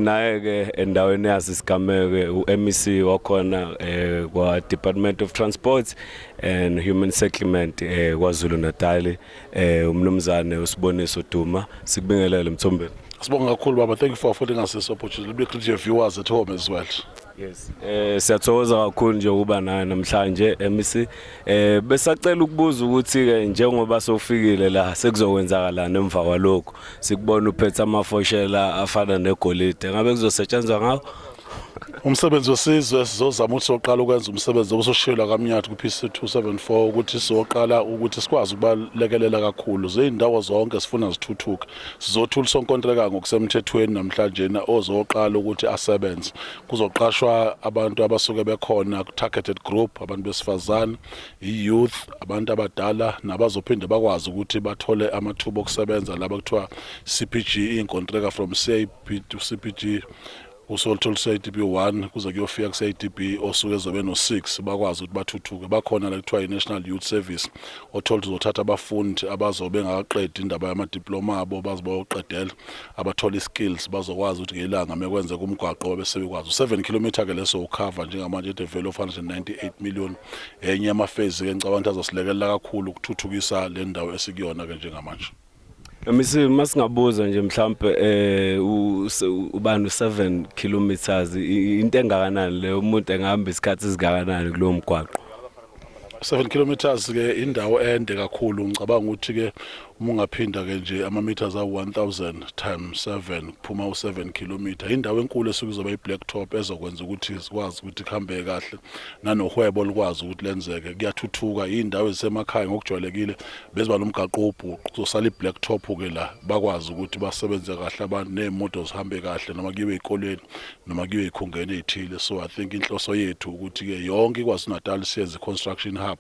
Naye ke endaweni yasisigameke uMEC wakhona kwa Department of Transport and Human Settlement kwaZulu Natal umnumzane uSiboniso Duma sikubingelele Mthombeni. Sibonga kakhulu baba, thank you for affording us this opportunity. Be great to your viewers at home as well. Yes. Siyathokoza kakhulu nje ukuba naye namhlanje MEC. Besacela ukubuza ukuthi ke njengoba sofikile la sekuzokwenzakalana emva kwalokho. Sikubona uphethe amafoshela afana negolide. Ngabe kuzosetshenzwa ngawo? Umsebenzi wesizwe sizozama ukuthi soqala ukwenza umsebenzi obusoshiyelwa kaMnyathi kuPC 274 ukuthi sizoqala ukuthi sikwazi ukubalekelela kakhulu zeindawo zonke sifuna zithuthuke. Sizothula sonkontreka ngokusemthethweni namhlanje ozoqala ukuthi asebenze. Kuzoqashwa abantu abasuke bekhona targeted group, abantu besifazane, youth, abantu abadala nabazophinde bakwazi ukuthi bathole amathuba okusebenza laba kuthiwa CPG inkontreka from CIP to CPG. Usoluthola CITB 1 kuze kuyofika ku-CITB osuke ezobe no6 bakwazi ukuthi bathuthuke. Bakhona la kuthiwa i-National Youth Service othola uzothatha abafundi abazobe ngaqedi indaba yamadiploma abo bazoqedela abathola i-skills bazokwazi ukuthi ngelanga mekwenze kumgwaqo bese bekwazi 7 km ke leso ucover njengamanje develop 198 million enye yamaphase ke ngicabanga ukuthi azosilekelela kakhulu ukuthuthukisa le ndawo esikuyona ke njengamanje. Misi masingabuza nje mhlambe ubani 7 kilometers into engakanani le umuntu engahamba isikhathi esingakanani kulo mgwaqo? 7 kilometers ke indawo ende kakhulu ngicabanga ukuthi ke uma ungaphinda ke nje ama meters a1000 times 7 kuphuma u7 km indawo enkulu esikuzoba iblacktop ezokwenza ukuthi sikwazi ukuthi kuhambe kahle nanohwebo likwazi ukuthi lenzeke kuyathuthuka indawo ezisemakhaya ngokujwayelekile beziba nomgaqo obhuqu kuzosala iblacktop ke la bakwazi ukuthi basebenze kahle abantu neemoto zihambe kahle noma kuyiwe ezikoleni noma kuyiwe ezikhungeni ezithile. So I think inhloso yethu ukuthi ke yonke ikwazi Natal siyenze construction hub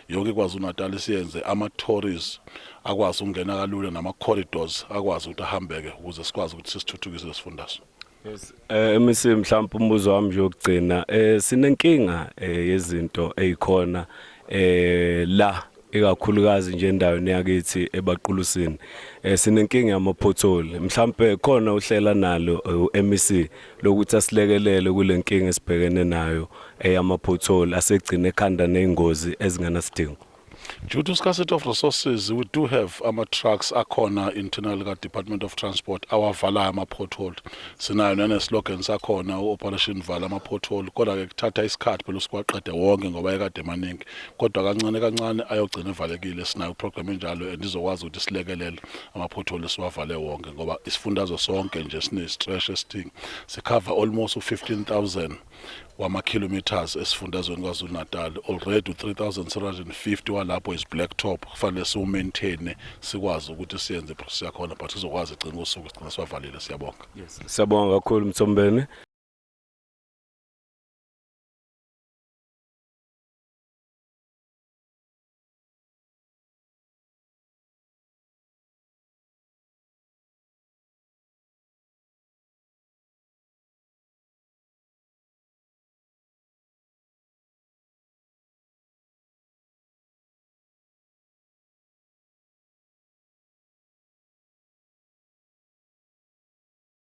yonke kwaZulu Natal siyenze ama-tories akwazi ukungena kalula nama-corridors akwazi ukuthi ahambeke ukuze sikwazi ukuthi sisithuthukise lesifundazwe. Yes. MEC mhlawumbe umbuzo wami nje wokugcina sinenkinga yezinto ezikhona la ikakhulukazi nje endaweni yakithi ebaqulusini sinenkinga yama-pothole mhlawumbe khona uhlela nalo uMEC lokuthi asilekelele kule nkinga esibhekene nayo eyama-pothole asegcina ekhanda nezingozi ezinganasidingo. Due to scarcity of resources, we do have trucks akhona internal ka Department of Transport awavala ama-pothole. Sinayo nane-slogan sakhona operation vala ama-pothole kodwa ke kuthatha isikhathi phela usikwaqede wonke ngoba ekade maningi kodwa kancane kancane ayogcina evalekile. Sinayo program enjalo andizokwazi ukuthi silekelele ama-pothole siwavale wonke ngoba isifundazwe sonke nje sine-stretch esithing sicover almost 15,000 wama-kilometers esifundazweni kwaZulu Natal. Already 3,750 walapho is blacktop kufanele siwu-maintain sikwazi ukuthi siyenze process yakhona but sizokwazi egcina usuku sigcina siwavalile. Siyabonga. Yes. Siyabonga kakhulu Mthombeni.